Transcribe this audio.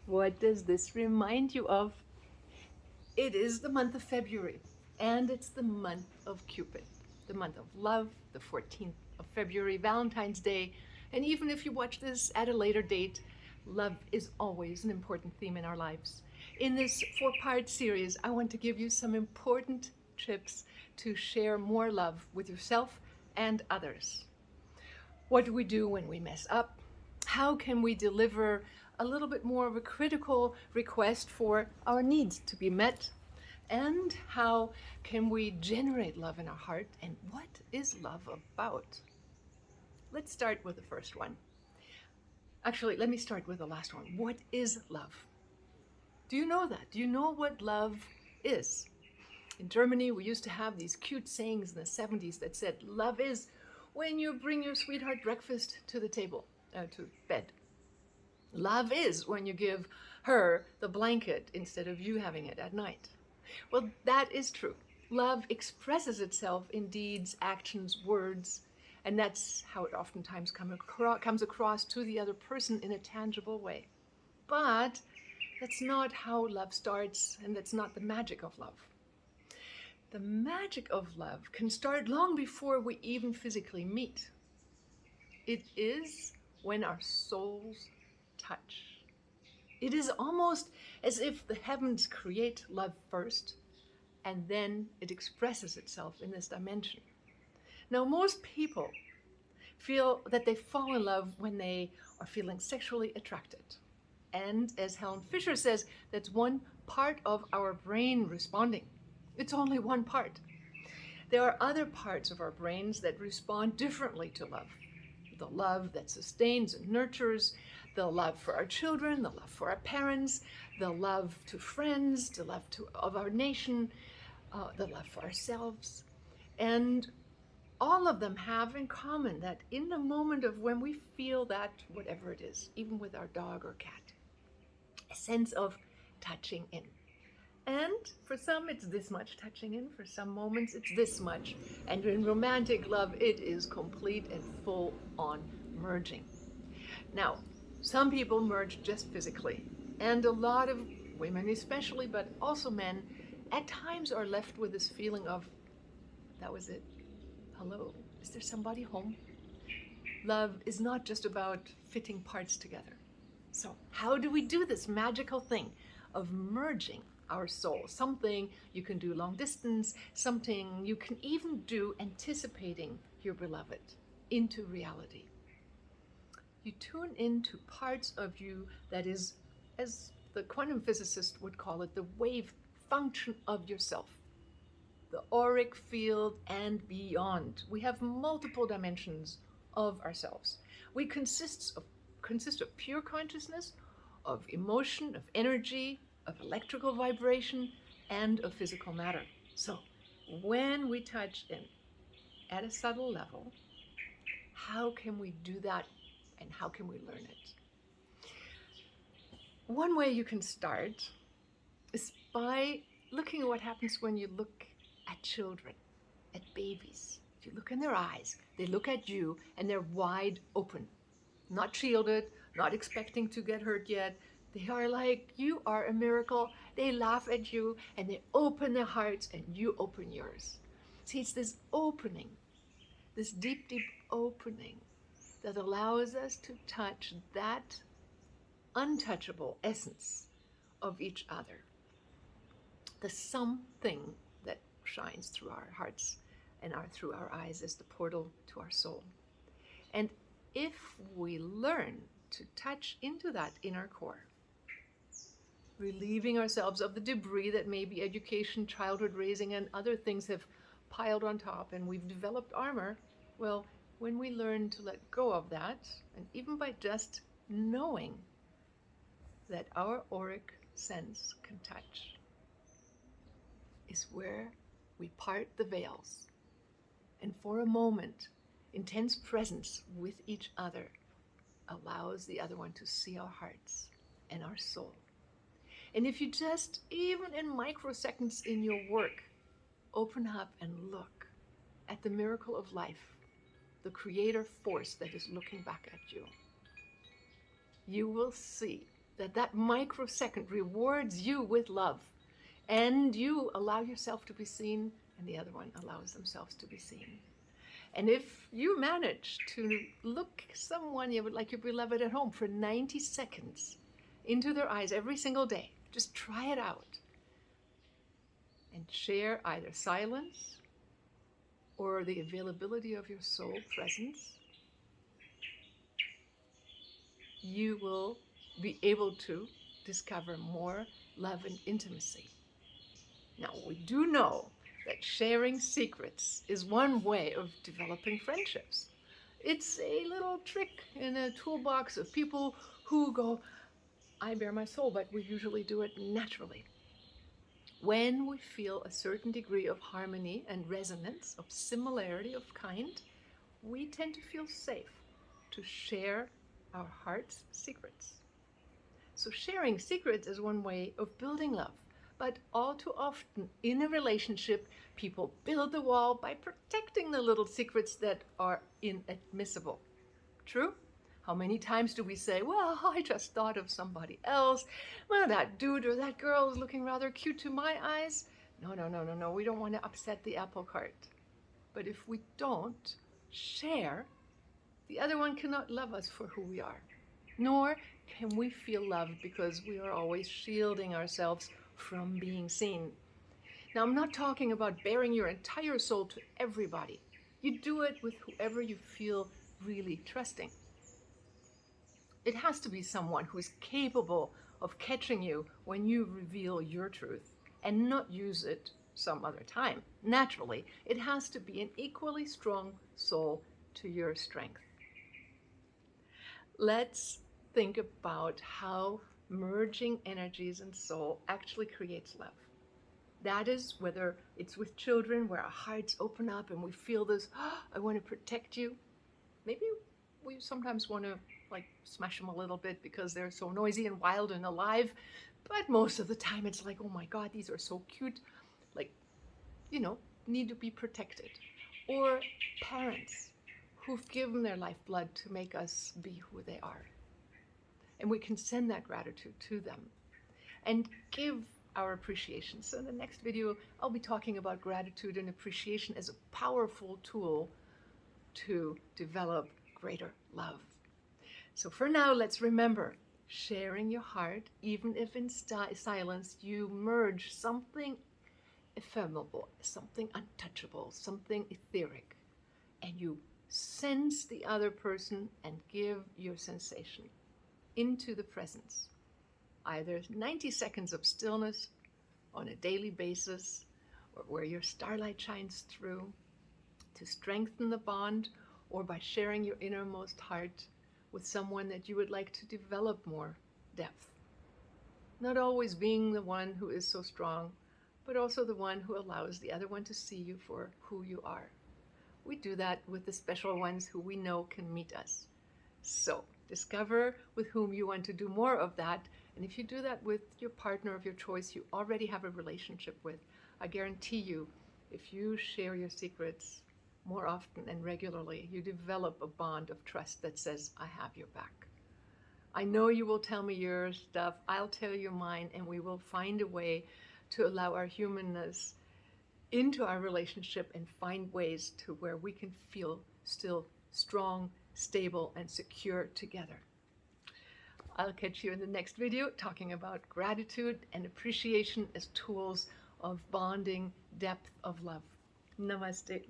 What does this remind you of? It is the month of February, and it's the month of Cupid, the month of love, the 14th of February, Valentine's Day. And even if you watch this at a later date, love is always an important theme in our lives. In this four-part series, I want to give you some important tips to share more love with yourself and others. What do we do when we mess up? How can we deliver a little bit more of a critical request for our needs to be met? And how can we generate love in our heart? And what is love about? Let's start with the first one. Actually, let me start with the last one. What is love? Do you know that? Do you know what love is? In Germany, we used to have these cute sayings in the 70s that said, love is when you bring your sweetheart breakfast to the table, to bed. Love is when you give her the blanket instead of you having it at night. Well, that is true. Love expresses itself in deeds, actions, words, and that's how it oftentimes comes across to the other person in a tangible way. But that's not how love starts, and that's not the magic of love. The magic of love can start long before we even physically meet. It is when our souls touch. It is almost as if the heavens create love first, and then it expresses itself in this dimension. Now, most people feel that they fall in love when they are feeling sexually attracted. And as Helen Fisher says, that's one part of our brain responding. It's only one part. There are other parts of our brains that respond differently to love. The love that sustains and nurtures, the love for our children, the love for our parents, the love to friends, the love of our nation, the love for ourselves. And all of them have in common that in the moment of when we feel that, whatever it is, even with our dog or cat, a sense of touching in. And for some, it's this much touching in. For some moments, it's this much. And in romantic love, it is complete and full on merging. Now, some people merge just physically. And a lot of women, especially, but also men, at times are left with this feeling of, that was it. Hello, is there somebody home? Love is not just about fitting parts together. So, how do we do this magical thing of merging our soul? Something you can do long distance, something you can even do anticipating your beloved into reality. You tune into parts of you that is, as the quantum physicist would call it, the wave function of yourself. The auric field and beyond. We have multiple dimensions of ourselves. We consist of pure consciousness, of emotion, of energy, of electrical vibration, and of physical matter. So when we touch in at a subtle level, how can we do that and how can we learn it? One way you can start is by looking at what happens when you look at children, at babies. If you look in their eyes, they look at you and they're wide open, not shielded, not expecting to get hurt yet. They are like, you are a miracle. They laugh at you and they open their hearts and you open yours. See, it's this opening, this deep, deep opening that allows us to touch that untouchable essence of each other. The something that shines through our hearts and through our eyes as the portal to our soul. And if we learn to touch into that inner core, relieving ourselves of the debris that maybe education, childhood raising, and other things have piled on top, and we've developed armor, well, when we learn to let go of that, and even by just knowing that our auric sense can touch, is where we part the veils. And for a moment, intense presence with each other allows the other one to see our hearts and our soul. And if you just, even in microseconds in your work, open up and look at the miracle of life, the creator force that is looking back at you, you will see that microsecond rewards you with love, and you allow yourself to be seen, and the other one allows themselves to be seen. And if you manage to look someone you would like your beloved at home for 90 seconds into their eyes every single day, just try it out and share either silence or the availability of your soul presence, you will be able to discover more love and intimacy. Now, we do know that sharing secrets is one way of developing friendships. It's a little trick in a toolbox of people who go, I bare my soul, but we usually do it naturally. When we feel a certain degree of harmony and resonance, of similarity of kind, we tend to feel safe to share our heart's secrets. So sharing secrets is one way of building love. But all too often in a relationship, people build the wall by protecting the little secrets that are inadmissible. True? How many times do we say, well, I just thought of somebody else. Well, that dude or that girl is looking rather cute to my eyes. No. We don't want to upset the apple cart. But if we don't share, the other one cannot love us for who we are. Nor can we feel loved because we are always shielding ourselves from being seen. Now, I'm not talking about bearing your entire soul to everybody. You do it with whoever you feel really trusting. It has to be someone who is capable of catching you when you reveal your truth and not use it some other time. Naturally, it has to be an equally strong soul to your strength. Let's think about how merging energies and soul actually creates love. That is whether it's with children where our hearts open up and we feel this, oh, I want to protect you. Maybe we sometimes want to smash them a little bit because they're so noisy and wild and alive. But most of the time it's like, oh my God, these are so cute. Need to be protected. Or parents who've given their lifeblood to make us be who they are. And we can send that gratitude to them and give our appreciation. So in the next video, I'll be talking about gratitude and appreciation as a powerful tool to develop greater love. So for now, let's remember, sharing your heart, even if in silence, you merge something ephemeral, something untouchable, something etheric, and you sense the other person and give your sensation into the presence. Either 90 seconds of stillness on a daily basis, or where your starlight shines through to strengthen the bond, or by sharing your innermost heart with someone that you would like to develop more depth. Not always being the one who is so strong, but also the one who allows the other one to see you for who you are. We do that with the special ones who we know can meet us. So discover with whom you want to do more of that. And if you do that with your partner of your choice, you already have a relationship with, I guarantee you, if you share your secrets more often and regularly, you develop a bond of trust that says, I have your back. I know you will tell me your stuff, I'll tell you mine, and we will find a way to allow our humanness into our relationship and find ways to where we can feel still strong, stable, and secure together. I'll catch you in the next video talking about gratitude and appreciation as tools of bonding, depth of love. Namaste.